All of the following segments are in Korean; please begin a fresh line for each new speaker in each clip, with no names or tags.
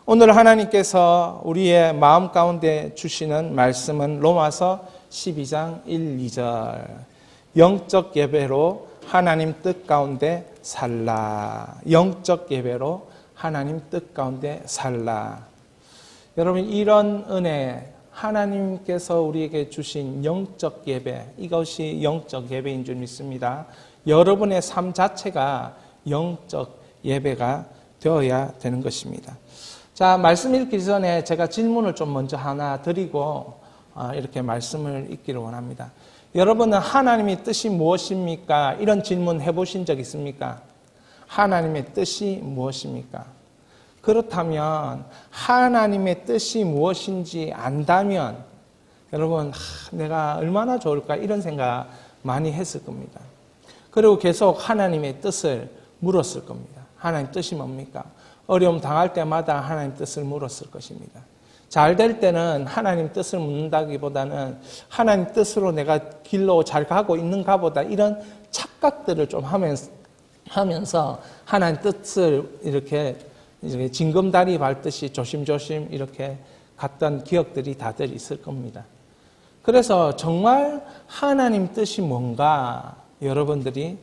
오늘 하나님께서 우리의 마음 가운데 주시는 말씀은 로마서 12장 1, 2절. 영적 예배로 하나님 뜻 가운데 살라. 영적 예배로 하나님 뜻 가운데 살라. 여러분, 이런 은혜, 하나님께서 우리에게 주신 영적 예배, 이것이 영적 예배인 줄 믿습니다. 여러분의 삶 자체가 영적 예배가 되어야 되는 것입니다. 자, 말씀 읽기 전에 제가 질문을 좀 먼저 하나 드리고 이렇게 말씀을 읽기를 원합니다. 여러분은 하나님의 뜻이 무엇입니까? 이런 질문 해보신 적 있습니까? 하나님의 뜻이 무엇입니까? 그렇다면 하나님의 뜻이 무엇인지 안다면 여러분, 내가 얼마나 좋을까 이런 생각 많이 했을 겁니다. 그리고 계속 하나님의 뜻을 물었을 겁니다. 하나님 뜻이 뭡니까? 어려움 당할 때마다 하나님 뜻을 물었을 것입니다. 잘 될 때는 하나님 뜻을 묻는다기보다는 하나님 뜻으로 내가 길로 잘 가고 있는가 보다 이런 착각들을 좀 하면서 하나님 뜻을 이렇게 징검다리 밟듯이 조심조심 이렇게 갔던 기억들이 다들 있을 겁니다. 그래서 정말 하나님 뜻이 뭔가 여러분들이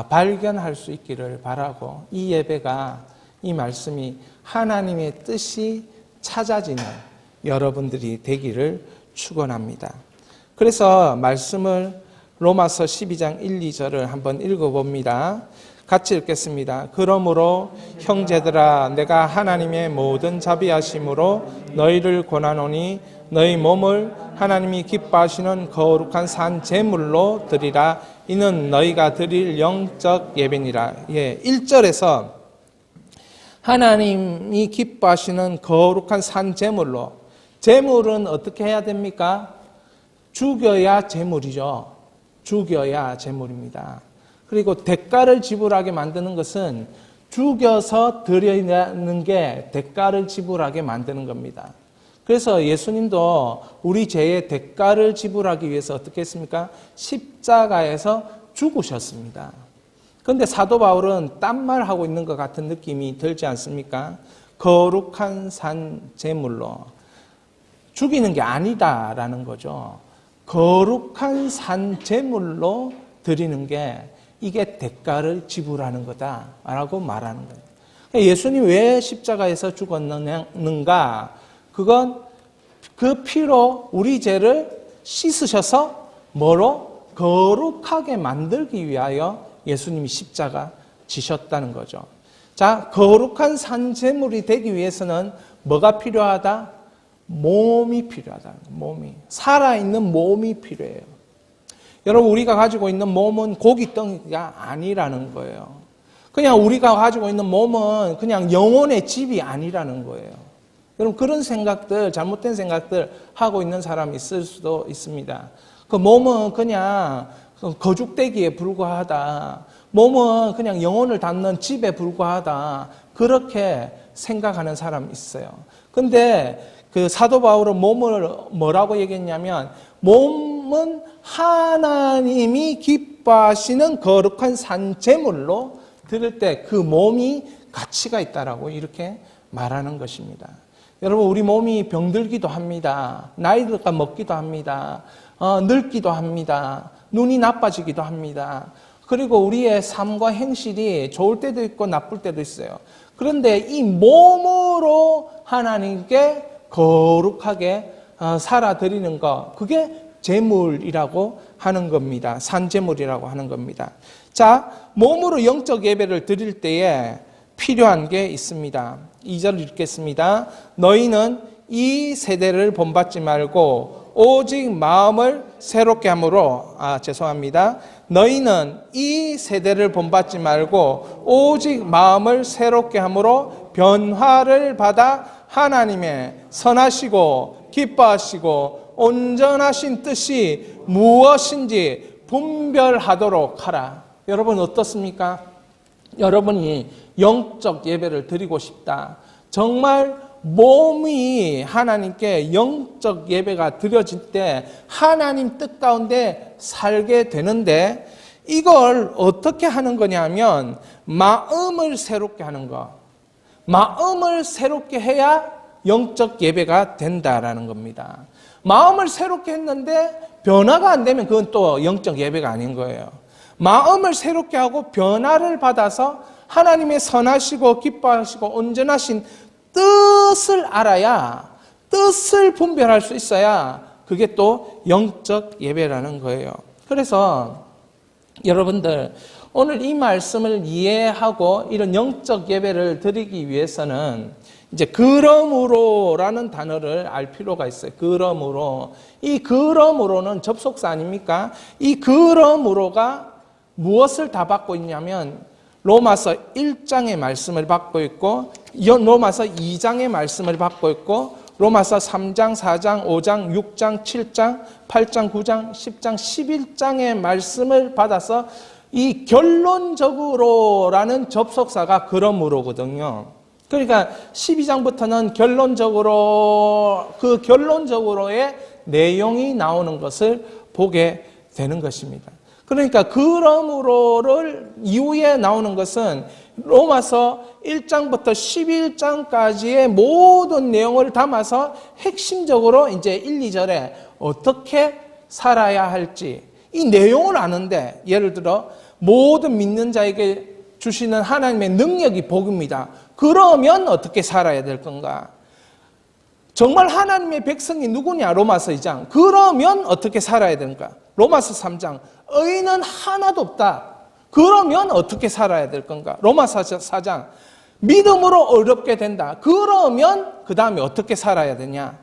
발견할 수 있기를 바라고, 이 예배가, 이 말씀이 하나님의 뜻이 찾아지는 여러분들이 되기를 축원합니다. 그래서 말씀을 로마서 12장 1, 2절을 한번 읽어봅니다. 같이 읽겠습니다. 그러므로 형제들아, 내가 하나님의 모든 자비하심으로 너희를 권하노니 너희 몸을 하나님이 기뻐하시는 거룩한 산 제물로 드리라. 이는 너희가 드릴 영적 예배니라. 1절에서 하나님이 기뻐하시는 거룩한 산 제물로, 제물은 어떻게 해야 됩니까? 죽여야 제물이죠. 죽여야 제물입니다. 그리고 대가를 지불하게 만드는 것은 죽여서 드리는 게 대가를 지불하게 만드는 겁니다. 그래서 예수님도 우리 죄의 대가를 지불하기 위해서 어떻게 했습니까? 십자가에서 죽으셨습니다. 그런데 사도 바울은 딴 말 하고 있는 것 같은 느낌이 들지 않습니까? 거룩한 산 제물로, 죽이는 게 아니다라는 거죠. 거룩한 산 제물로 드리는 게 이게 대가를 지불하는 거다라고 말하는 거예요. 예수님이 왜 십자가에서 죽었는가? 그건 그 피로 우리 죄를 씻으셔서 뭐로? 거룩하게 만들기 위하여 예수님이 십자가 지셨다는 거죠. 자, 거룩한 산제물이 되기 위해서는 뭐가 필요하다? 몸이 필요하다. 몸이. 살아있는 몸이 필요해요. 여러분, 우리가 가지고 있는 몸은 고깃덩이가 아니라는 거예요. 그냥 우리가 가지고 있는 몸은 그냥 영혼의 집이 아니라는 거예요. 여러분, 그런 생각들, 잘못된 생각들 하고 있는 사람이 있을 수도 있습니다. 그 몸은 그냥 거죽대기에 불과하다. 몸은 그냥 영혼을 담는 집에 불과하다. 그렇게 생각하는 사람이 있어요. 근데 그 사도 바울은 몸을 뭐라고 얘기했냐면, 몸은 하나님이 기뻐하시는 거룩한 산제물로 드릴 때 그 몸이 가치가 있다라고 이렇게 말하는 것입니다. 여러분, 우리 몸이 병들기도 합니다. 나이 들까 먹기도 합니다. 늙기도 합니다. 눈이 나빠지기도 합니다. 그리고 우리의 삶과 행실이 좋을 때도 있고 나쁠 때도 있어요. 그런데 이 몸으로 하나님께 거룩하게 살아드리는 것, 그게 제물이라고 하는 겁니다. 산제물이라고 하는 겁니다. 자, 몸으로 영적 예배를 드릴 때에 필요한 게 있습니다. 2절 읽겠습니다. 너희는 이 세대를 본받지 말고 오직 마음을 새롭게 함으로, 너희는 이 세대를 본받지 말고 오직 마음을 새롭게 함으로 변화를 받아 하나님의 선하시고 기뻐하시고 온전하신 뜻이 무엇인지 분별하도록 하라. 여러분, 어떻습니까? 여러분이 영적 예배를 드리고 싶다. 정말 몸이 하나님께 영적 예배가 드려질 때 하나님 뜻 가운데 살게 되는데, 이걸 어떻게 하는 거냐면 마음을 새롭게 하는 거. 마음을 새롭게 해야 영적 예배가 된다라는 겁니다. 마음을 새롭게 했는데 변화가 안 되면 그건 또 영적 예배가 아닌 거예요. 마음을 새롭게 하고 변화를 받아서 하나님의 선하시고 기뻐하시고 온전하신 뜻을 알아야, 뜻을 분별할 수 있어야 그게 또 영적 예배라는 거예요. 그래서 여러분들, 오늘 이 말씀을 이해하고 이런 영적 예배를 드리기 위해서는 이제 그러므로라는 단어를 알 필요가 있어요. 그러므로. 이 그러므로는 접속사 아닙니까? 이 그러므로가 무엇을 다 받고 있냐면 로마서 1장의 말씀을 받고 있고, 로마서 2장의 말씀을 받고 있고, 로마서 3장, 4장, 5장, 6장, 7장, 8장, 9장, 10장, 11장의 말씀을 받아서 이 결론적으로라는 접속사가 그러므로거든요. 그러니까 12장부터는 결론적으로, 그 결론적으로의 내용이 나오는 것을 보게 되는 것입니다. 그러니까 그러므로를 이후에 나오는 것은 로마서 1장부터 11장까지의 모든 내용을 담아서 핵심적으로 이제 1, 2절에 어떻게 살아야 할지 이 내용을 아는데, 예를 들어 모든 믿는 자에게 주시는 하나님의 능력이 복입니다. 그러면 어떻게 살아야 될 건가? 정말 하나님의 백성이 누구냐? 로마서 2장. 그러면 어떻게 살아야 되는가? 로마서 3장. 의인은 하나도 없다. 그러면 어떻게 살아야 될 건가? 로마서 4장. 믿음으로 어렵게 된다. 그러면 그 다음에 어떻게 살아야 되냐?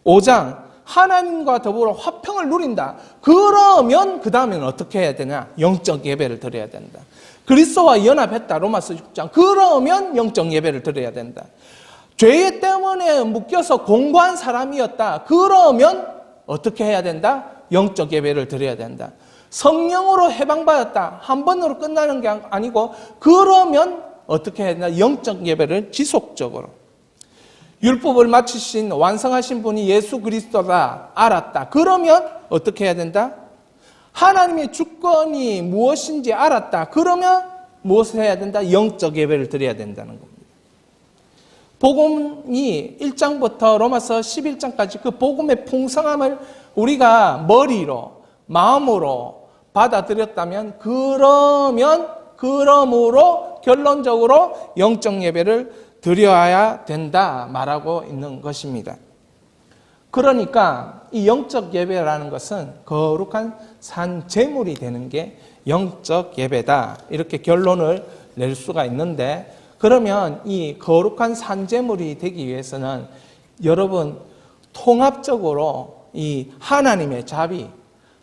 5장. 하나님과 더불어 화평을 누린다. 그러면 그 다음에는 어떻게 해야 되냐? 영적 예배를 드려야 된다. 그리스도와 연합했다. 로마서 6장. 그러면 영적 예배를 드려야 된다. 죄 때문에 묶여서 공고한 사람이었다. 그러면 어떻게 해야 된다? 영적 예배를 드려야 된다. 성령으로 해방받았다. 한 번으로 끝나는 게 아니고 그러면 어떻게 해야 된다? 영적 예배를 지속적으로. 율법을 마치신 완성하신 분이 예수 그리스도다 알았다. 그러면 어떻게 해야 된다? 하나님의 주권이 무엇인지 알았다. 그러면 무엇을 해야 된다? 영적 예배를 드려야 된다는 겁니다. 복음이 1장부터 로마서 11장까지 그 복음의 풍성함을 우리가 머리로, 마음으로 받아들였다면 그러므로 결론적으로 영적 예배를 드려야 된다 말하고 있는 것입니다. 그러니까 이 영적 예배라는 것은 거룩한 산 제물이 되는 게 영적 예배다. 이렇게 결론을 낼 수가 있는데, 그러면 이 거룩한 산 제물이 되기 위해서는 여러분 통합적으로 이 하나님의 자비,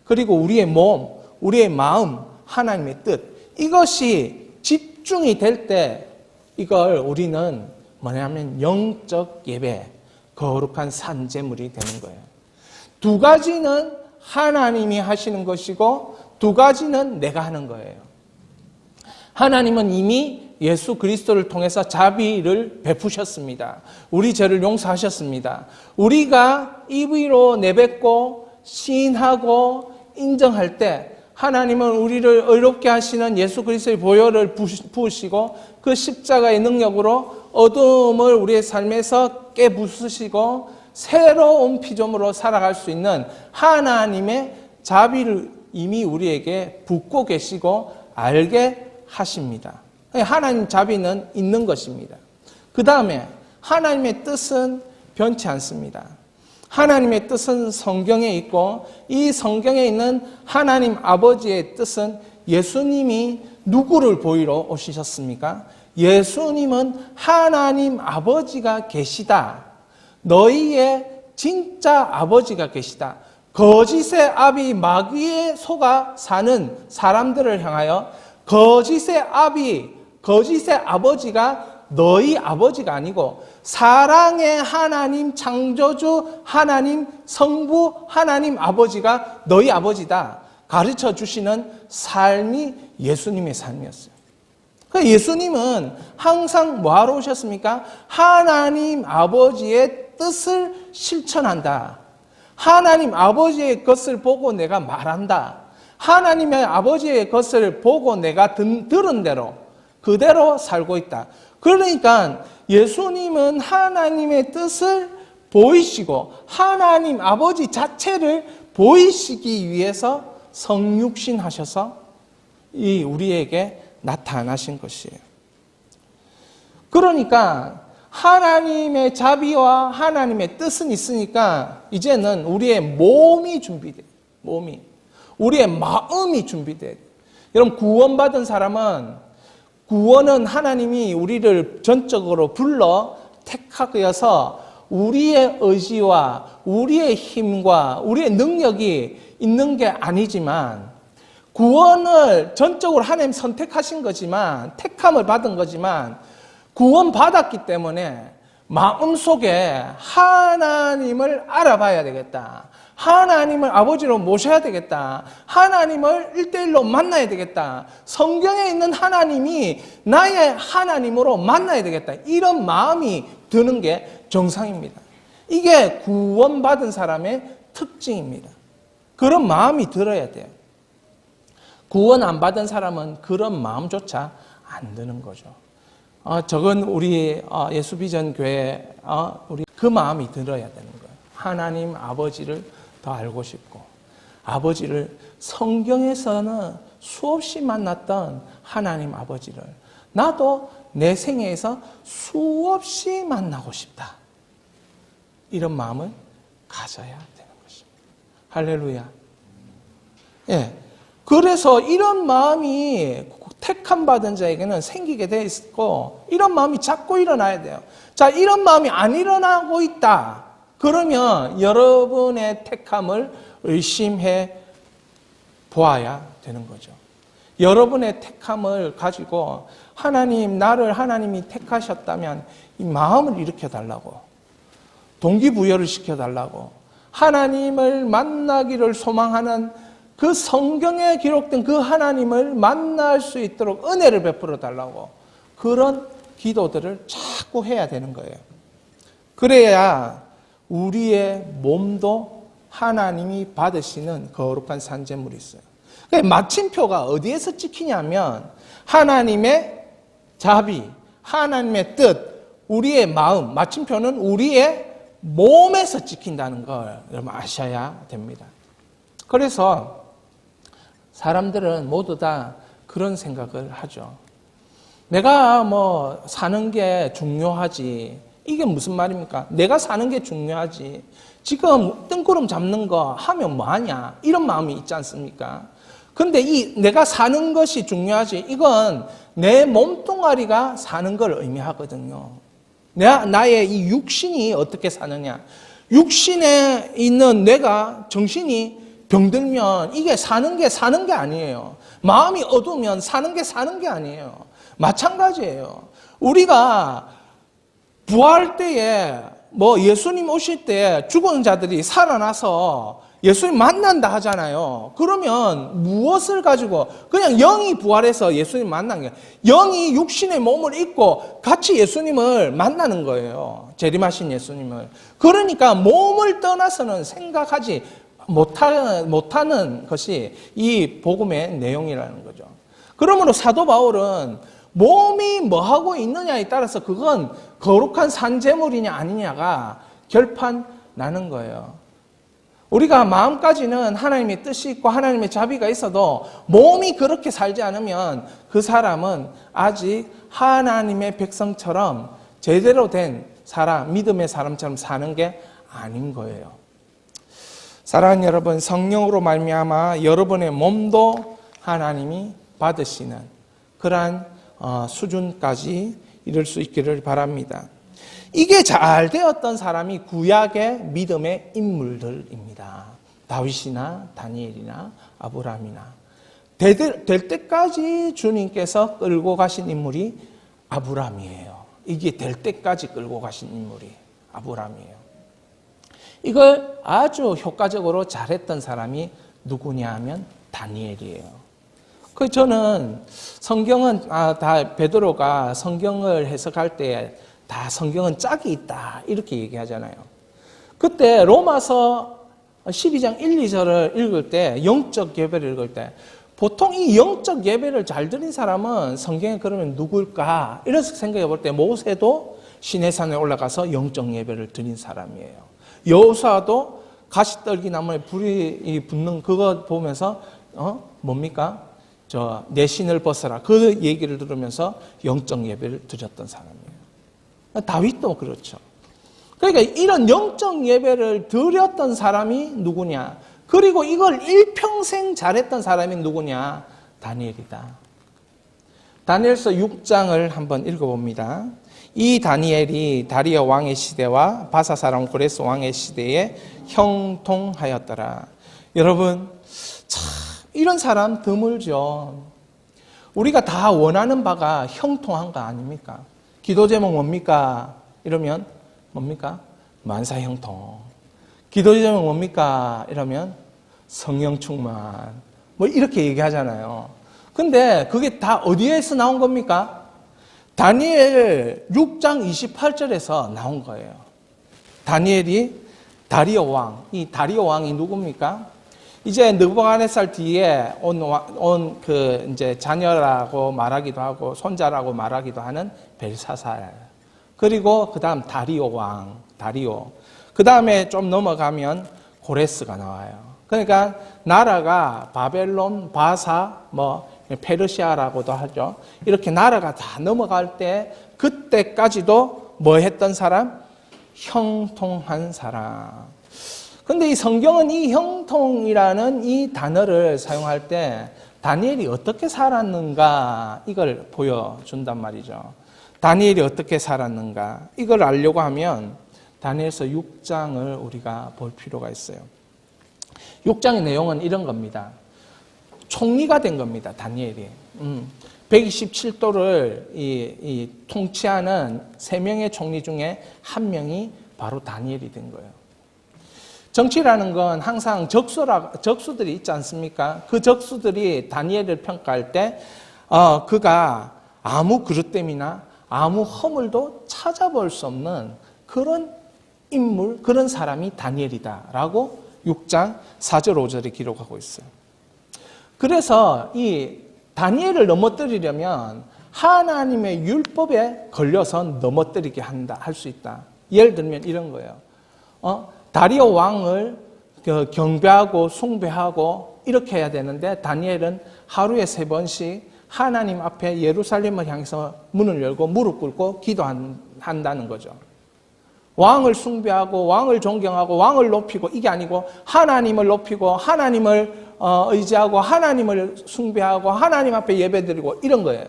그리고 우리의 몸, 우리의 마음, 하나님의 뜻, 이것이 집중이 될 때 이걸 우리는 뭐냐면 영적 예배, 거룩한 산 제물이 되는 거예요. 두 가지는 하나님이 하시는 것이고 두 가지는 내가 하는 거예요. 하나님은 이미 예수 그리스도를 통해서 자비를 베푸셨습니다. 우리 죄를 용서하셨습니다. 우리가 입으로 내뱉고 시인하고 인정할 때 하나님은 우리를 의롭게 하시는 예수 그리스도의 보혈을 부으시고 그 십자가의 능력으로 어둠을 우리의 삶에서 깨부수시고 새로운 피조물로 살아갈 수 있는 하나님의 자비를 이미 우리에게 붓고 계시고 알게 하십니다. 하나님 자비는 있는 것입니다. 그 다음에 하나님의 뜻은 변치 않습니다. 하나님의 뜻은 성경에 있고 이 성경에 있는 하나님 아버지의 뜻은 예수님이 누구를 보이러 오시셨습니까? 예수님은 하나님 아버지가 계시다. 너희의 진짜 아버지가 계시다. 거짓의 아비 마귀의 속아 사는 사람들을 향하여 거짓의 아버지가 너희 아버지가 아니고 사랑의 하나님, 창조주 하나님, 성부 하나님 아버지가 너희 아버지다 가르쳐 주시는 삶이 예수님의 삶이었어요. 예수님은 항상 뭐하러 오셨습니까? 하나님 아버지의 뜻을 실천한다. 하나님 아버지의 것을 보고 내가 말한다. 하나님의 아버지의 것을 보고 내가 들은 대로, 그대로 살고 있다. 그러니까 예수님은 하나님의 뜻을 보이시고 하나님 아버지 자체를 보이시기 위해서 성육신 하셔서 이 우리에게 나타나신 것이에요. 그러니까 하나님의 자비와 하나님의 뜻은 있으니까 이제는 우리의 몸이 준비돼요. 몸이. 우리의 마음이 준비돼요. 여러분, 구원받은 사람은 구원은 하나님이 우리를 전적으로 불러 택하여서 우리의 의지와 우리의 힘과 우리의 능력이 있는 게 아니지만 구원을 전적으로 하나님 선택하신 거지만 택함을 받은 거지만 구원받았기 때문에 마음속에 하나님을 알아봐야 되겠다. 하나님을 아버지로 모셔야 되겠다. 하나님을 1대1로 만나야 되겠다. 성경에 있는 하나님이 나의 하나님으로 만나야 되겠다. 이런 마음이 드는 게 정상입니다. 이게 구원받은 사람의 특징입니다. 그런 마음이 들어야 돼요. 구원 안 받은 사람은 그런 마음조차 안 드는 거죠. 저건 우리 예수비전 교회 우리 그 마음이 들어야 되는 거예요. 하나님 아버지를 더 알고 싶고 아버지를 성경에서는 수없이 만났던 하나님 아버지를 나도 내 생애에서 수없이 만나고 싶다. 이런 마음을 가져야 되는 것입니다. 할렐루야. 예. 그래서 이런 마음이 택함 받은 자에게는 생기게 돼 있고 이런 마음이 자꾸 일어나야 돼요. 자, 이런 마음이 안 일어나고 있다. 그러면 여러분의 택함을 의심해 보아야 되는 거죠. 여러분의 택함을 가지고 나를 하나님이 택하셨다면 이 마음을 일으켜달라고, 동기부여를 시켜달라고, 하나님을 만나기를 소망하는 그 성경에 기록된 그 하나님을 만날 수 있도록 은혜를 베풀어 달라고 그런 기도들을 자꾸 해야 되는 거예요. 그래야 우리의 몸도 하나님이 받으시는 거룩한 산제물이 있어요. 그러니까 마침표가 어디에서 찍히냐면 하나님의 자비, 하나님의 뜻, 우리의 마음, 마침표는 우리의 몸에서 찍힌다는 걸 여러분 아셔야 됩니다. 그래서 사람들은 모두 다 그런 생각을 하죠. 내가 사는 게 중요하지. 이게 무슨 말입니까? 내가 사는 게 중요하지. 지금 뜬구름 잡는 거 하면 뭐하냐? 이런 마음이 있지 않습니까? 근데 내가 사는 것이 중요하지. 이건 내 몸뚱아리가 사는 걸 의미하거든요. 나의 이 육신이 어떻게 사느냐. 육신에 있는 뇌가, 정신이 병들면 이게 사는 게 아니에요. 마음이 어두우면 사는 게 아니에요. 마찬가지예요. 우리가 부활 때에 예수님 오실 때 죽은 자들이 살아나서 예수님 만난다 하잖아요. 그러면 무엇을 가지고 그냥 영이 부활해서 예수님 만난 게 영이 육신의 몸을 입고 같이 예수님을 만나는 거예요. 재림하신 예수님을. 그러니까 몸을 떠나서는 생각하지 못하는 것이 이 복음의 내용이라는 거죠. 그러므로 사도 바울은 몸이 뭐하고 있느냐에 따라서 그건 거룩한 산제물이냐 아니냐가 결판나는 거예요. 우리가 마음까지는 하나님의 뜻이 있고 하나님의 자비가 있어도 몸이 그렇게 살지 않으면 그 사람은 아직 하나님의 백성처럼 제대로 된 사람, 믿음의 사람처럼 사는 게 아닌 거예요. 사랑하는 여러분, 성령으로 말미암아 여러분의 몸도 하나님이 받으시는 그러한 수준까지 이룰 수 있기를 바랍니다. 이게 잘 되었던 사람이 구약의 믿음의 인물들입니다. 다윗이나 다니엘이나 아브라함이나 될 때까지 주님께서 끌고 가신 인물이 아브라함이에요. 이게 될 때까지 끌고 가신 인물이 아브라함이에요. 이걸 아주 효과적으로 잘했던 사람이 누구냐 하면 다니엘이에요. 저는 성경은 다 베드로가 성경을 해석할 때 다 성경은 짝이 있다 이렇게 얘기하잖아요. 그때 로마서 12장 1, 2절을 읽을 때 영적 예배를 읽을 때 보통 이 영적 예배를 잘 드린 사람은 성경에 그러면 누굴까? 이래서 생각해 볼 때 모세도 시내산에 올라가서 영적 예배를 드린 사람이에요. 여호수아도 가시떨기 나무에 불이 붙는 그거 보면서 뭡니까? 내 신을 벗어라. 그 얘기를 들으면서 영적 예배를 드렸던 사람이에요. 다윗도 그렇죠. 그러니까 이런 영적 예배를 드렸던 사람이 누구냐? 그리고 이걸 일평생 잘했던 사람이 누구냐? 다니엘이다. 다니엘서 6장을 한번 읽어봅니다. 이 다니엘이 다리오 왕의 시대와 바사 사람 고레스 왕의 시대에 형통하였더라. 여러분, 참 이런 사람 드물죠. 우리가 다 원하는 바가 형통한 거 아닙니까? 기도 제목 뭡니까? 이러면 뭡니까? 만사 형통. 기도 제목 뭡니까? 이러면 성령 충만. 뭐 이렇게 얘기하잖아요. 근데 그게 다 어디에서 나온 겁니까? 다니엘 6장 28절에서 나온 거예요. 다니엘이 다리오 왕, 이 다리오 왕이 누굽니까? 이제 느부갓네살 뒤에 온 그 이제 자녀라고 말하기도 하고 손자라고 말하기도 하는 벨사살. 그리고 그다음 다리오 왕, 다리오. 그다음에 좀 넘어가면 고레스가 나와요. 그러니까 나라가 바벨론, 바사, 페르시아라고도 하죠. 이렇게 나라가 다 넘어갈 때 그때까지도 뭐 했던 사람? 형통한 사람. 근데 이 성경은 이 형통이라는 이 단어를 사용할 때 다니엘이 어떻게 살았는가 이걸 보여준단 말이죠. 다니엘이 어떻게 살았는가 이걸 알려고 하면 다니엘서 6장을 우리가 볼 필요가 있어요. 6장의 내용은 이런 겁니다. 총리가 된 겁니다. 다니엘이. 127도를 통치하는 3명의 총리 중에 1명이 바로 다니엘이 된 거예요. 정치라는 건 항상 적수들이 있지 않습니까? 그 적수들이 다니엘을 평가할 때 그가 아무 그릇됨이나 아무 허물도 찾아볼 수 없는 그런 인물, 그런 사람이 다니엘이다라고 6장 4절 5절에 기록하고 있어요. 그래서 이 다니엘을 넘어뜨리려면 하나님의 율법에 걸려서 넘어뜨리게 할 수 있다. 예를 들면 이런 거예요. 다리오 왕을 경배하고 숭배하고 이렇게 해야 되는데 다니엘은 하루에 3번씩 하나님 앞에 예루살렘을 향해서 문을 열고 무릎 꿇고 기도한다는 거죠. 왕을 숭배하고 왕을 존경하고 왕을 높이고 이게 아니고 하나님을 높이고 하나님을 의지하고 하나님을 숭배하고 하나님 앞에 예배드리고 이런 거예요.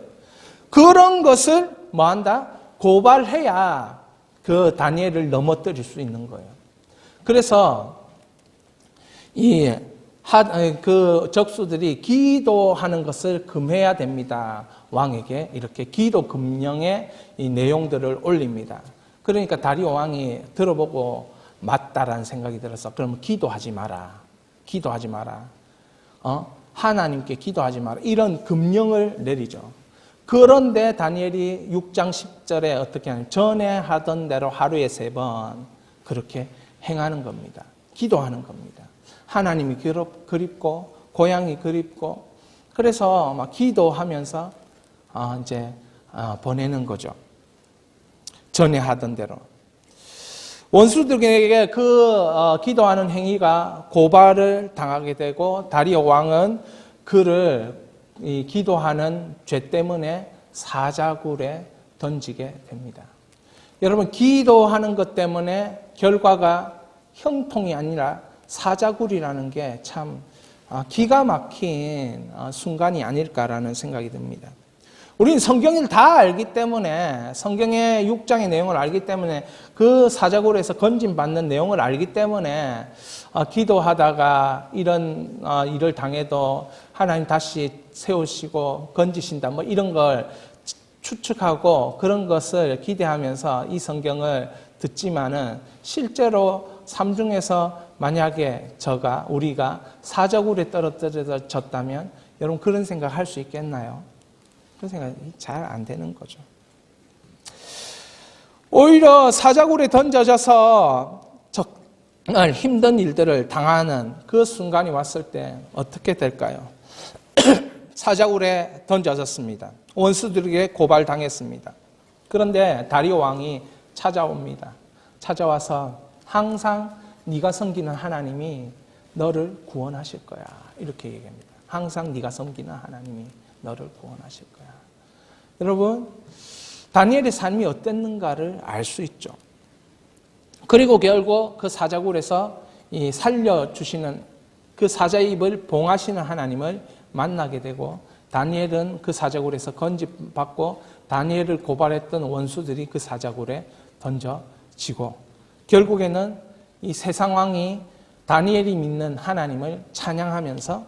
그런 것을 뭐한다? 고발해야 그 다니엘을 넘어뜨릴 수 있는 거예요. 그래서 그 적수들이 기도하는 것을 금해야 됩니다. 왕에게 이렇게 기도 금령의 이 내용들을 올립니다. 그러니까 다리오 왕이 들어보고 맞다라는 생각이 들어서 그러면 기도하지 마라. 기도하지 마라. 하나님께 기도하지 마라. 이런 금령을 내리죠. 그런데 다니엘이 6장 10절에 어떻게 하냐면 전에 하던 대로 하루에 3번 그렇게 행하는 겁니다. 기도하는 겁니다. 하나님이 그립고 고향이 그립고 그래서 막 기도하면서 이제 보내는 거죠. 전에 하던 대로. 원수들에게 기도하는 행위가 고발을 당하게 되고 다리오 왕은 그를 기도하는 죄 때문에 사자굴에 던지게 됩니다. 여러분 기도하는 것 때문에 결과가 형통이 아니라 사자굴이라는 게 참 기가 막힌 순간이 아닐까라는 생각이 듭니다. 우리는 성경을 다 알기 때문에 성경의 6장의 내용을 알기 때문에 그 사자굴에서 건진받는 내용을 알기 때문에 기도하다가 이런 일을 당해도 하나님 다시 세우시고 건지신다 뭐 이런 걸 추측하고 그런 것을 기대하면서 이 성경을 듣지만은 실제로 삶중에서 만약에 우리가 사자굴에 떨어뜨려졌다면 여러분 그런 생각 할 수 있겠나요? 그런 생각이 잘 안 되는 거죠. 오히려 사자굴에 던져져서 정말 힘든 일들을 당하는 그 순간이 왔을 때 어떻게 될까요? 사자굴에 던져졌습니다. 원수들에게 고발당했습니다. 그런데 다리오 왕이 찾아옵니다. 찾아와서 항상 네가 섬기는 하나님이 너를 구원하실 거야. 이렇게 얘기합니다. 항상 네가 섬기는 하나님이 너를 구원하실 거야. 여러분, 다니엘의 삶이 어땠는가를 알 수 있죠. 그리고 결국 그 사자굴에서 이 살려주시는 그 사자의 입을 봉하시는 하나님을 만나게 되고, 다니엘은 그 사자굴에서 건집받고 다니엘을 고발했던 원수들이 그 사자굴에 던져지고, 결국에는 이 세상 왕이 다니엘이 믿는 하나님을 찬양하면서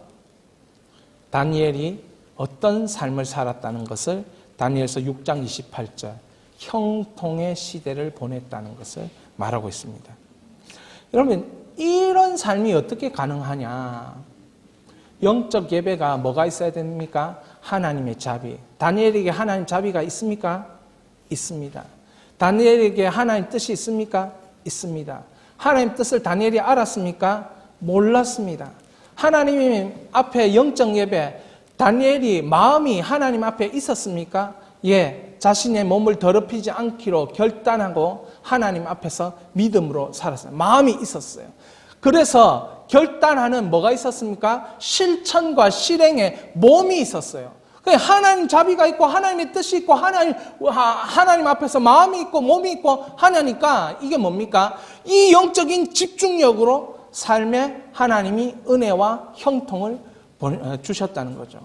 다니엘이 어떤 삶을 살았다는 것을 다니엘서 6장 28절 형통의 시대를 보냈다는 것을 말하고 있습니다. 여러분, 이런 삶이 어떻게 가능하냐? 영적 예배가 뭐가 있어야 됩니까? 하나님의 자비. 다니엘에게 하나님 자비가 있습니까? 있습니다. 다니엘에게 하나님 뜻이 있습니까? 있습니다. 하나님 뜻을 다니엘이 알았습니까? 몰랐습니다. 하나님 앞에 영적 예배, 다니엘이 마음이 하나님 앞에 있었습니까? 예, 자신의 몸을 더럽히지 않기로 결단하고 하나님 앞에서 믿음으로 살았어요. 마음이 있었어요. 그래서 결단하는 뭐가 있었습니까? 실천과 실행의 몸이 있었어요. 하나님 자비가 있고 하나님의 뜻이 있고 하나님 앞에서 마음이 있고 몸이 있고 하냐니까 이게 뭡니까? 이 영적인 집중력으로 삶에 하나님이 은혜와 형통을 주셨다는 거죠.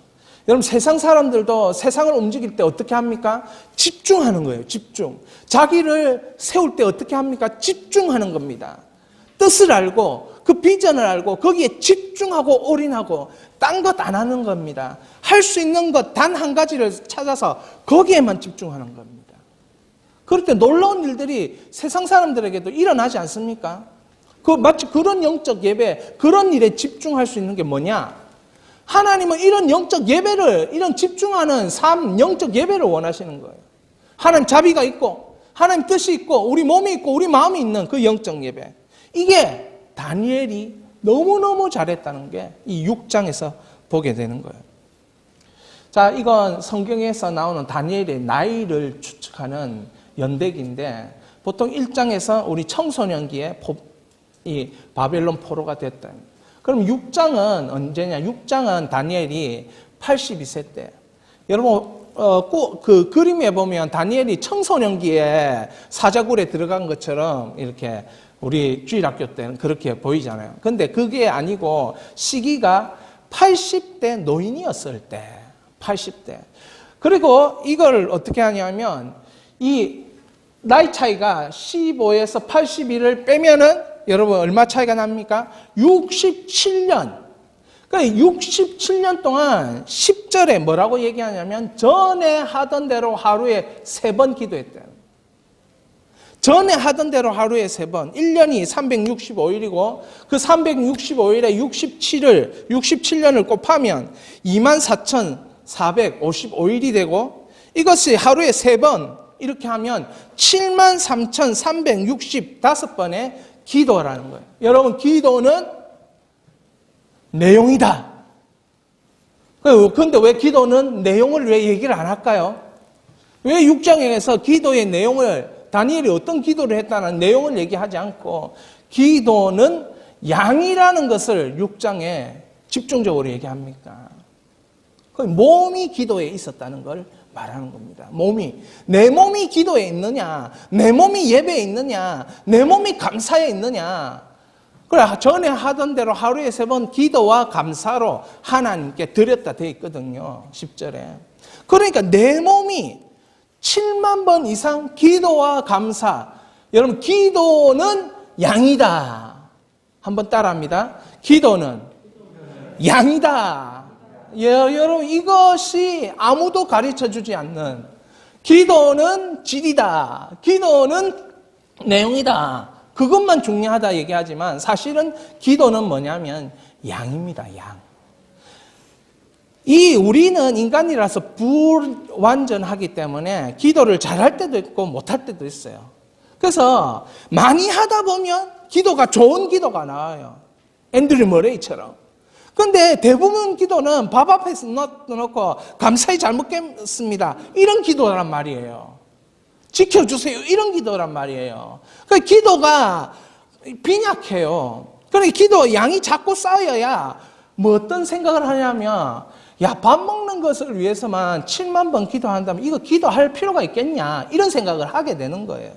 여러분, 세상 사람들도 세상을 움직일 때 어떻게 합니까? 집중하는 거예요. 집중. 자기를 세울 때 어떻게 합니까? 집중하는 겁니다. 뜻을 알고 그 비전을 알고 거기에 집중하고 올인하고 딴 것 안 하는 겁니다. 할 수 있는 것 단 한 가지를 찾아서 거기에만 집중하는 겁니다. 그럴 때 놀라운 일들이 세상 사람들에게도 일어나지 않습니까? 마치 그런 영적 예배, 그런 일에 집중할 수 있는 게 뭐냐? 하나님은 이런 영적 예배를, 이런 집중하는 삶, 영적 예배를 원하시는 거예요. 하나님 자비가 있고 하나님 뜻이 있고 우리 몸이 있고 우리 마음이 있는 그 영적 예배. 이게 다니엘이 너무너무 잘했다는 게 이 6장에서 보게 되는 거예요. 자, 이건 성경에서 나오는 다니엘의 나이를 추측하는 연대기인데, 보통 1장에서 우리 청소년기에 이 바벨론 포로가 됐다. 그럼 6장은 언제냐? 6장은 다니엘이 82세 때. 여러분, 그 그림에 보면 다니엘이 청소년기에 사자굴에 들어간 것처럼 이렇게 우리 주일학교 때는 그렇게 보이잖아요. 근데 그게 아니고 시기가 80대 노인이었을 때, 80대. 그리고 이걸 어떻게 하냐면 이 나이 차이가 15에서 81을 빼면은 여러분 얼마 차이가 납니까? 67년. 그러니까 67년 동안 10절에 뭐라고 얘기하냐면 전에 하던 대로 하루에 3번 기도했대요. 전에 하던 대로 하루에 3번, 1년이 365일이고 그 365일에 67년을 곱하면 24,455일이 되고 이것이 하루에 3번 이렇게 하면 73,365번의 기도라는 거예요. 여러분, 기도는 내용이다. 그런데 왜 기도는 내용을 왜 얘기를 안 할까요? 왜 6장에서 기도의 내용을 다니엘이 어떤 기도를 했다는 내용을 얘기하지 않고 기도는 양이라는 것을 6장에 집중적으로 얘기합니까? 몸이 기도에 있었다는 걸 말하는 겁니다. 내 몸이 기도에 있느냐, 내 몸이 예배에 있느냐, 내 몸이 감사에 있느냐. 그래, 전에 하던 대로 하루에 3번 기도와 감사로 하나님께 드렸다 되어 있거든요. 10절에. 그러니까 내 몸이 7만 번 이상 기도와 감사. 여러분, 기도는 양이다. 한번 따라합니다. 기도는 양이다. 여러분, 이것이 아무도 가르쳐 주지 않는, 기도는 질이다. 기도는 내용이다. 그것만 중요하다 얘기하지만 사실은 기도는 뭐냐면 양입니다. 양. 우리는 인간이라서 불완전하기 때문에 기도를 잘할 때도 있고 못할 때도 있어요. 그래서 많이 하다 보면 기도가 좋은 기도가 나와요. 앤드류 머레이처럼. 근데 대부분 기도는 밥 앞에서 넣고 감사히 잘 먹겠습니다. 이런 기도란 말이에요. 지켜주세요. 이런 기도란 말이에요. 그 기도가 빈약해요. 그러니까 기도 양이 자꾸 쌓여야 뭐 어떤 생각을 하냐면 야, 밥 먹는 것을 위해서만 7만 번 기도한다면 이거 기도할 필요가 있겠냐 이런 생각을 하게 되는 거예요.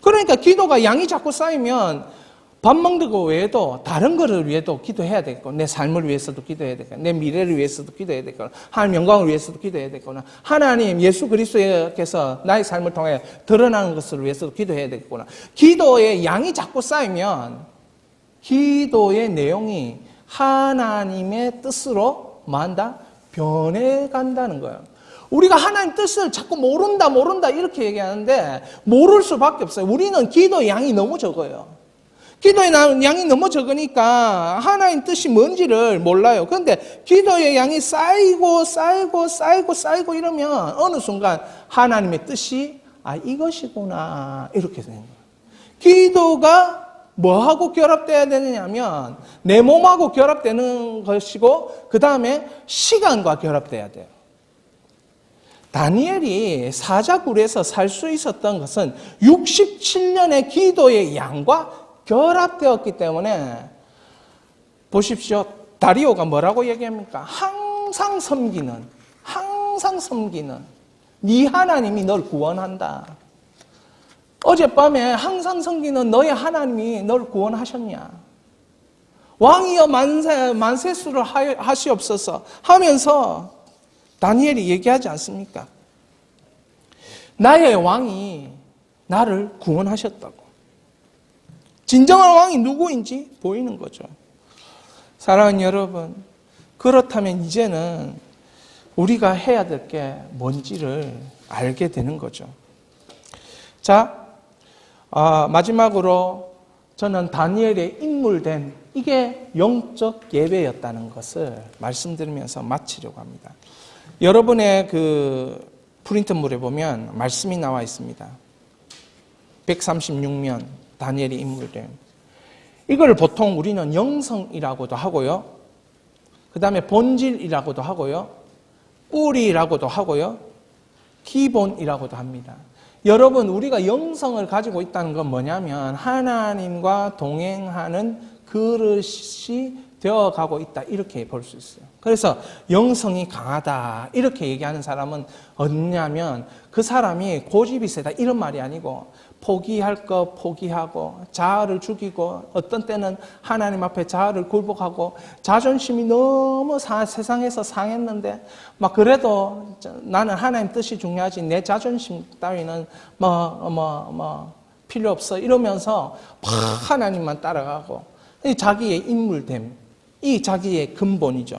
그러니까 기도가 양이 자꾸 쌓이면 밥 먹는 거 외에도 다른 거를 위해도 기도해야 되겠고 내 삶을 위해서도 기도해야 되겠고 내 미래를 위해서도 기도해야 되겠고 하나님 영광을 위해서도 기도해야 되겠구나. 하나님 예수 그리스도께서 나의 삶을 통해 드러나는 것을 위해서도 기도해야 되겠구나. 기도의 양이 자꾸 쌓이면 기도의 내용이 하나님의 뜻으로 뭐한다? 변해간다는 거예요. 우리가 하나님 뜻을 자꾸 모른다 이렇게 얘기하는데 모를 수밖에 없어요. 우리는 기도의 양이 너무 적어요. 기도의 양이 너무 적으니까 하나님 뜻이 뭔지를 몰라요. 그런데 기도의 양이 쌓이고 이러면 어느 순간 하나님의 뜻이 이것이구나 이렇게 되는 거예요. 기도가 뭐하고 결합돼야 되느냐면 내 몸하고 결합되는 것이고 그 다음에 시간과 결합돼야 돼요. 다니엘이 사자굴에서 살 수 있었던 것은 67년의 기도의 양과 결합되었기 때문에 보십시오. 다리오가 뭐라고 얘기합니까? 항상 섬기는 네 하나님이 널 구원한다. 어젯밤에 항상 섬기는 너의 하나님이 널 구원하셨냐? 왕이여 만세수를 하시옵소서 하면서 다니엘이 얘기하지 않습니까? 나의 왕이 나를 구원하셨다고. 진정한 왕이 누구인지 보이는 거죠. 사랑하는 여러분, 그렇다면 이제는 우리가 해야 될 게 뭔지를 알게 되는 거죠. 자, 마지막으로 저는 다니엘의 인물된 이게 영적 예배였다는 것을 말씀드리면서 마치려고 합니다. 여러분의 그 프린트물에 보면 말씀이 나와 있습니다. 136면 다니엘이 인물됨. 이걸 보통 우리는 영성이라고도 하고요. 그 다음에 본질이라고도 하고요. 뿌리라고도 하고요. 기본이라고도 합니다. 여러분, 우리가 영성을 가지고 있다는 건 뭐냐면 하나님과 동행하는 그릇이 되어가고 있다 이렇게 볼 수 있어요. 그래서 영성이 강하다 이렇게 얘기하는 사람은 어디냐면 그 사람이 고집이 세다 이런 말이 아니고 포기할 거 포기하고 자아를 죽이고 어떤 때는 하나님 앞에 자아를 굴복하고 자존심이 너무 세상에서 상했는데 막 그래도 나는 하나님 뜻이 중요하지 내 자존심 따위는 필요 없어 이러면서 막 하나님만 따라가고 자기의 인물됨 이 자기의 근본이죠.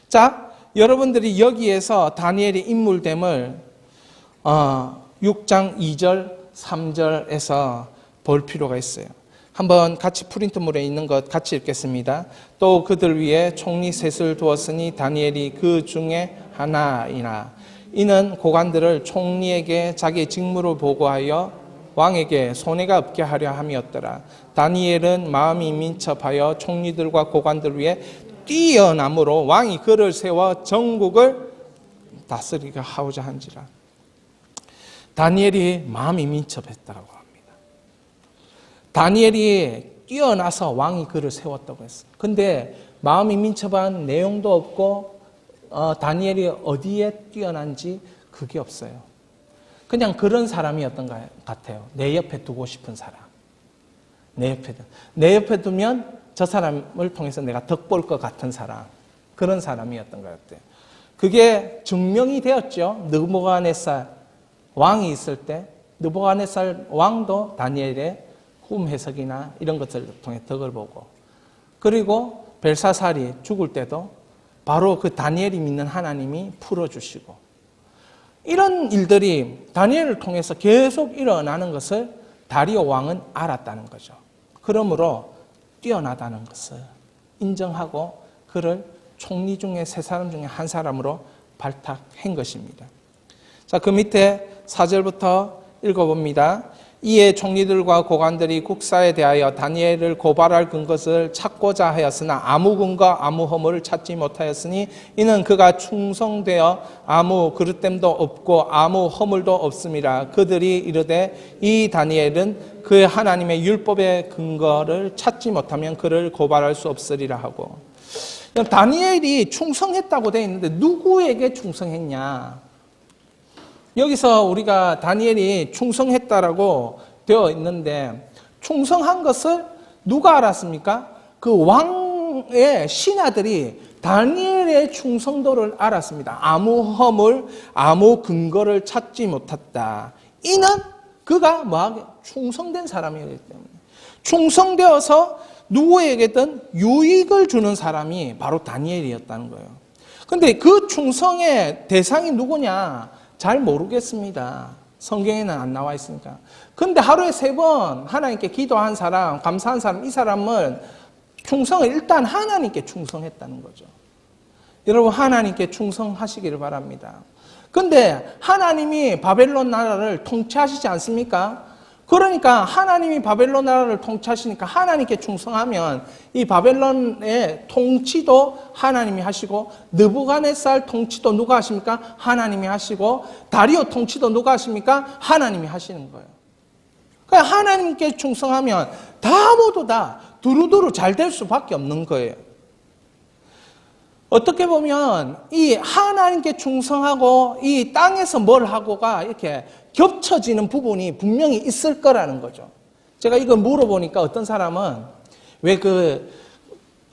자, 여러분들이 여기에서 다니엘의 인물됨을 6장 2절 3절에서 볼 필요가 있어요. 한번 같이 프린트물에 있는 것 같이 읽겠습니다. 또 그들 위에 총리 셋을 두었으니 다니엘이 그 중에 하나이나 이는 고관들을 총리에게 자기 직무를 보고하여 왕에게 손해가 없게 하려 함이었더라. 다니엘은 마음이 민첩하여 총리들과 고관들 위에 뛰어남으로 왕이 그를 세워 전국을 다스리게 하고자 한지라. 다니엘이 마음이 민첩했다고 합니다. 다니엘이 뛰어나서 왕이 그를 세웠다고 했어요. 근데 마음이 민첩한 내용도 없고 다니엘이 어디에 뛰어난지 그게 없어요. 그냥 그런 사람이었던 것 같아요. 내 옆에 두고 싶은 사람. 내 옆에 두면 저 사람을 통해서 내가 덕 볼 것 같은 사람. 그런 사람이었던 것 같아요. 그게 증명이 되었죠. 느부갓네살 왕이 있을 때 느부갓네살 왕도 다니엘의 꿈 해석이나 이런 것들을 통해 덕을 보고 그리고 벨사살이 죽을 때도 바로 그 다니엘이 믿는 하나님이 풀어주시고 이런 일들이 다니엘을 통해서 계속 일어나는 것을 다리오 왕은 알았다는 거죠. 그러므로 뛰어나다는 것을 인정하고 그를 총리 중에 세 사람 중에 한 사람으로 발탁한 것입니다. 자, 그 밑에 4절부터 읽어봅니다. 이에 총리들과 고관들이 국사에 대하여 다니엘을 고발할 근거를 찾고자 하였으나 아무 근거 아무 허물을 찾지 못하였으니 이는 그가 충성되어 아무 그릇됨도 없고 아무 허물도 없음이라. 그들이 이르되 이 다니엘은 그의 하나님의 율법의 근거를 찾지 못하면 그를 고발할 수 없으리라 하고. 다니엘이 충성했다고 되어 있는데 누구에게 충성했냐? 여기서 우리가 다니엘이 충성했다라고 되어 있는데 충성한 것을 누가 알았습니까? 그 왕의 신하들이 다니엘의 충성도를 알았습니다. 아무 허물, 아무 근거를 찾지 못했다. 이는 그가 뭐하게 충성된 사람이기 때문에 충성되어서 누구에게든 유익을 주는 사람이 바로 다니엘이었다는 거예요. 근데 그 충성의 대상이 누구냐? 잘 모르겠습니다. 성경에는 안 나와 있으니까. 근데 하루에 3번 하나님께 기도한 사람, 감사한 사람, 이 사람은 충성을 일단 하나님께 충성했다는 거죠. 여러분 하나님께 충성하시기를 바랍니다. 근데 하나님이 바벨론 나라를 통치하시지 않습니까? 그러니까 하나님이 바벨론 나라를 통치하시니까 하나님께 충성하면 이 바벨론의 통치도 하나님이 하시고 느부갓네살 통치도 누가 하십니까? 하나님이 하시고 다리오 통치도 누가 하십니까? 하나님이 하시는 거예요. 그러니까 하나님께 충성하면 다 모두 다 두루두루 잘 될 수밖에 없는 거예요. 어떻게 보면 이 하나님께 충성하고 이 땅에서 뭘 하고가 이렇게 겹쳐지는 부분이 분명히 있을 거라는 거죠. 제가 이거 물어보니까 어떤 사람은 왜 그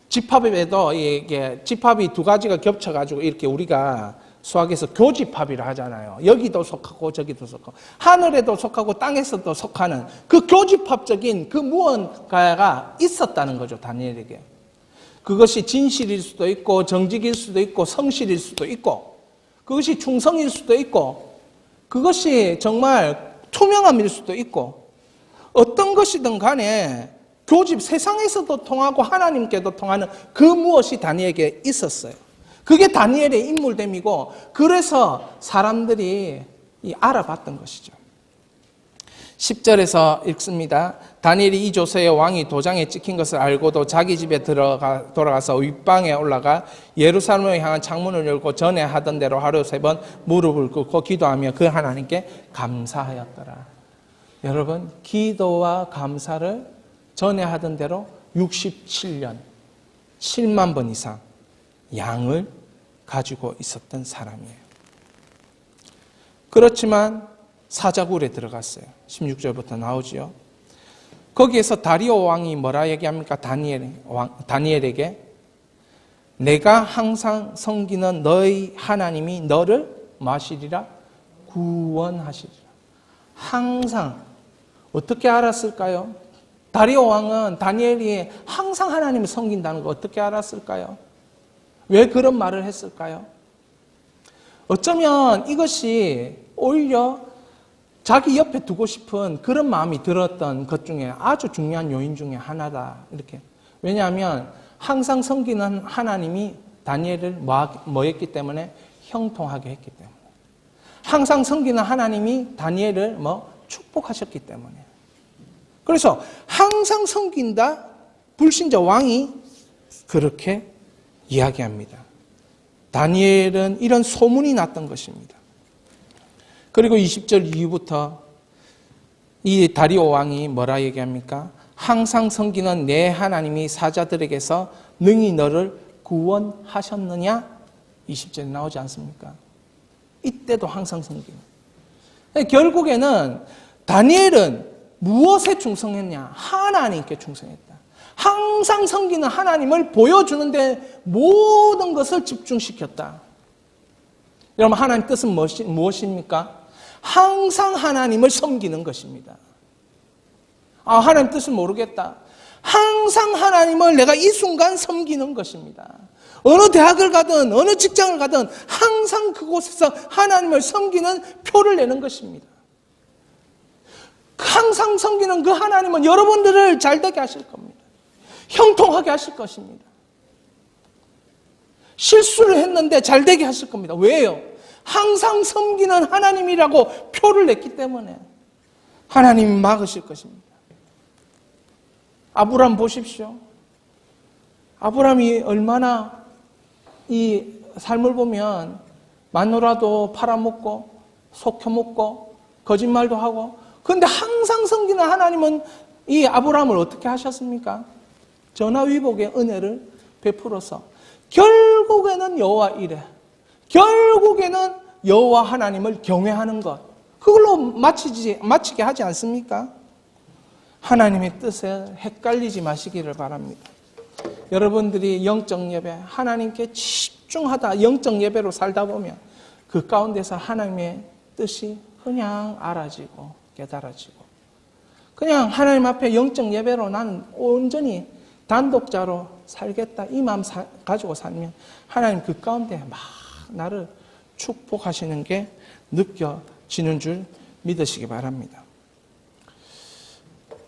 집합에도 이게 집합이 2가지가 겹쳐가지고 이렇게 우리가 수학에서 교집합이라 하잖아요. 여기도 속하고 저기도 속하고 하늘에도 속하고 땅에서도 속하는 그 교집합적인 그 무언가가 있었다는 거죠. 다니엘에게. 그것이 진실일 수도 있고 정직일 수도 있고 성실일 수도 있고 그것이 충성일 수도 있고 그것이 정말 투명함일 수도 있고 어떤 것이든 간에 교집 세상에서도 통하고 하나님께도 통하는 그 무엇이 다니엘에게 있었어요. 그게 다니엘의 인물됨이고 그래서 사람들이 알아봤던 것이죠. 10절에서 읽습니다. 다니엘이 이 조서에 왕이 도장에 찍힌 것을 알고도 자기 집에 돌아가서 윗방에 올라가 예루살렘을 향한 창문을 열고 전에 하던 대로 하루 3번 무릎을 꿇고 기도하며 그 하나님께 감사하였더라. 여러분 기도와 감사를 전에 하던 대로 67년 7만 번 이상 양을 가지고 있었던 사람이에요. 그렇지만 사자굴에 들어갔어요. 16절부터 나오지요. 거기에서 다리오 왕이 뭐라 얘기합니까? 다니엘에게 내가 항상 섬기는 너희 하나님이 너를 마시리라 구원하시리라. 항상 어떻게 알았을까요? 다리오 왕은 다니엘이 항상 하나님을 섬긴다는 거 어떻게 알았을까요? 왜 그런 말을 했을까요? 어쩌면 이것이 오히려 자기 옆에 두고 싶은 그런 마음이 들었던 것 중에 아주 중요한 요인 중에 하나다. 이렇게. 왜냐하면 항상 섬기는 하나님이 다니엘을 뭐 했기 때문에? 형통하게 했기 때문에. 항상 섬기는 하나님이 다니엘을 축복하셨기 때문에. 그래서 항상 섬긴다 불신자 왕이 그렇게 이야기합니다. 다니엘은 이런 소문이 났던 것입니다. 그리고 20절 이후부터 이 다리오 왕이 뭐라 얘기합니까? 항상 섬기는 내 하나님이 사자들에게서 능히 너를 구원하셨느냐? 20절에 나오지 않습니까? 이때도 항상 섬기는. 결국에는 다니엘은 무엇에 충성했냐? 하나님께 충성했다. 항상 섬기는 하나님을 보여주는데 모든 것을 집중시켰다. 여러분 하나님 뜻은 무엇입니까? 항상 하나님을 섬기는 것입니다. 하나님 뜻을 모르겠다. 항상 하나님을 내가 이 순간 섬기는 것입니다. 어느 대학을 가든 어느 직장을 가든 항상 그곳에서 하나님을 섬기는 표를 내는 것입니다. 항상 섬기는 그 하나님은 여러분들을 잘되게 하실 겁니다. 형통하게 하실 것입니다. 실수를 했는데 잘되게 하실 겁니다. 왜요? 항상 섬기는 하나님이라고 표를 냈기 때문에. 하나님이 막으실 것입니다. 아브라함 보십시오. 아브라함이 얼마나 이 삶을 보면 마누라도 팔아먹고 속혀먹고 거짓말도 하고, 그런데 항상 섬기는 하나님은 이 아브라함을 어떻게 하셨습니까? 전화위복의 은혜를 베풀어서 결국에는 여호와 이레, 결국에는 여호와 하나님을 경외하는 것, 그걸로 마치게 하지 않습니까? 하나님의 뜻에 헷갈리지 마시기를 바랍니다. 여러분들이 영적 예배, 하나님께 집중하다 영적 예배로 살다 보면 그 가운데서 하나님의 뜻이 그냥 알아지고 깨달아지고, 그냥 하나님 앞에 영적 예배로 나는 온전히 단독자로 살겠다 이 마음 가지고 살면 하나님 그 가운데 막 나를 축복하시는 게 느껴지는 줄 믿으시기 바랍니다.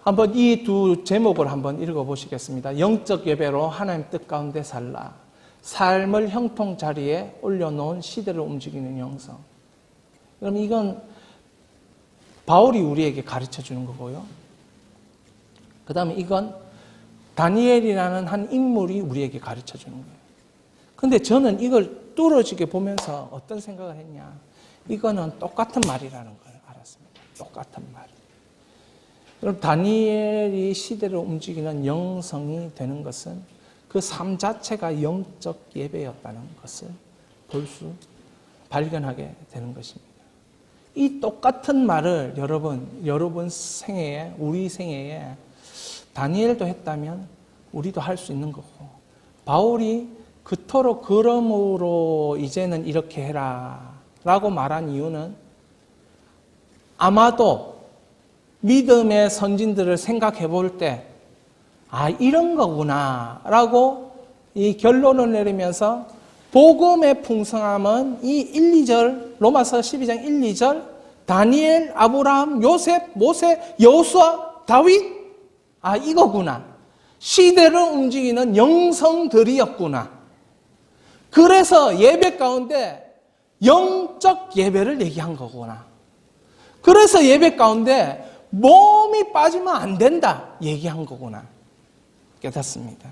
한번 이 두 제목을 한번 읽어보시겠습니다. 영적 예배로 하나님 뜻 가운데 살라. 삶을 형통 자리에 올려놓은 시대를 움직이는 영성. 그럼 이건 바울이 우리에게 가르쳐 주는 거고요. 그 다음에 이건 다니엘이라는 한 인물이 우리에게 가르쳐 주는 거예요. 근데 저는 이걸 뚫어지게 보면서 어떤 생각을 했냐. 이거는 똑같은 말이라는 걸 알았습니다. 똑같은 말. 그럼 다니엘이 시대를 움직이는 영성이 되는 것은 그 삶 자체가 영적 예배였다는 것을 발견하게 되는 것입니다. 이 똑같은 말을 여러분 생애에, 우리 생애에 다니엘도 했다면 우리도 할 수 있는 거고, 바울이 그토록 그러므로 이제는 이렇게 해라 라고 말한 이유는 아마도 믿음의 선진들을 생각해 볼 때, 아, 이런 거구나 라고 이 결론을 내리면서 복음의 풍성함은 이 1, 2절, 로마서 12장 1, 2절, 다니엘, 아브라함, 요셉, 모세, 여호수아, 다윗, 아, 이거구나. 시대를 움직이는 영성들이었구나. 그래서 예배 가운데 영적 예배를 얘기한 거구나. 그래서 예배 가운데 몸이 빠지면 안 된다 얘기한 거구나 깨닫습니다.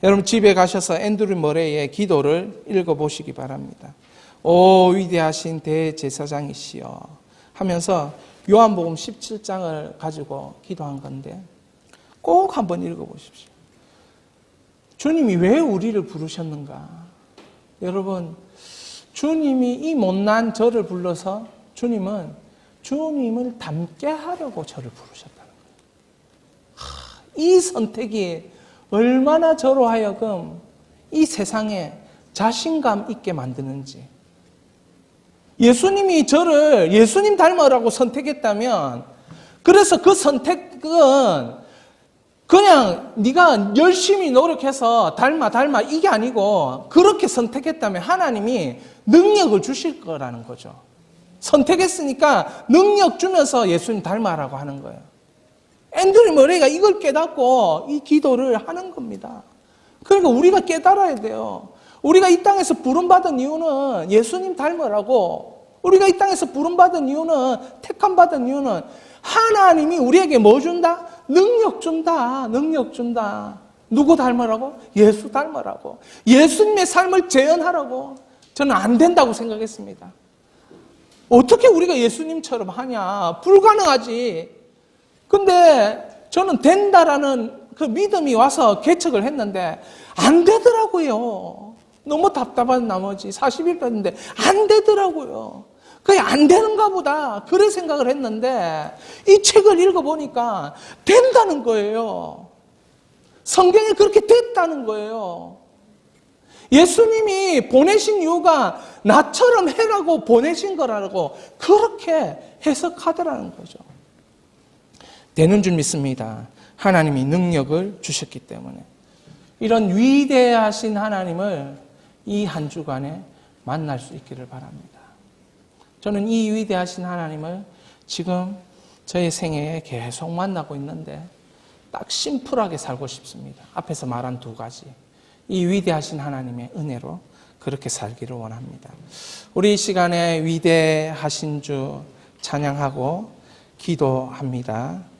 여러분 집에 가셔서 앤드류 머레이의 기도를 읽어보시기 바랍니다. 오 위대하신 대제사장이시여 하면서 요한복음 17장을 가지고 기도한 건데 꼭 한번 읽어보십시오. 주님이 왜 우리를 부르셨는가? 여러분, 주님이 이 못난 저를 불러서 주님을 닮게 하려고 저를 부르셨다는 거예요. 이 선택이 얼마나 저로 하여금 이 세상에 자신감 있게 만드는지. 예수님이 저를 예수님 닮으라고 선택했다면, 그래서 그 선택은 그냥 네가 열심히 노력해서 닮아 이게 아니고, 그렇게 선택했다면 하나님이 능력을 주실 거라는 거죠. 선택했으니까 능력 주면서 예수님 닮아라고 하는 거예요. 앤드류 머레이가 이걸 깨닫고 이 기도를 하는 겁니다. 그러니까 우리가 깨달아야 돼요. 우리가 이 땅에서 부름받은 이유는 예수님 닮으라고, 우리가 이 땅에서 부름받은 이유는, 택함받은 이유는 하나님이 우리에게 뭐 준다? 능력 준다. 능력 준다. 누구 닮으라고? 예수 닮으라고. 예수님의 삶을 재현하라고. 저는 안 된다고 생각했습니다. 어떻게 우리가 예수님처럼 하냐? 불가능하지. 근데 저는 된다라는 그 믿음이 와서 개척을 했는데 안 되더라고요. 너무 답답한 나머지 40일 됐는데 안 되더라고요. 그게 안 되는가 보다. 그래 생각을 했는데 이 책을 읽어보니까 된다는 거예요. 성경에 그렇게 됐다는 거예요. 예수님이 보내신 이유가 나처럼 해라고 보내신 거라고 그렇게 해석하더라는 거죠. 되는 줄 믿습니다. 하나님이 능력을 주셨기 때문에. 이런 위대하신 하나님을 이 한 주간에 만날 수 있기를 바랍니다. 저는 이 위대하신 하나님을 지금 저의 생애에 계속 만나고 있는데 딱 심플하게 살고 싶습니다. 앞에서 말한 두 가지. 이 위대하신 하나님의 은혜로 그렇게 살기를 원합니다. 우리 이 시간에 위대하신 주 찬양하고 기도합니다.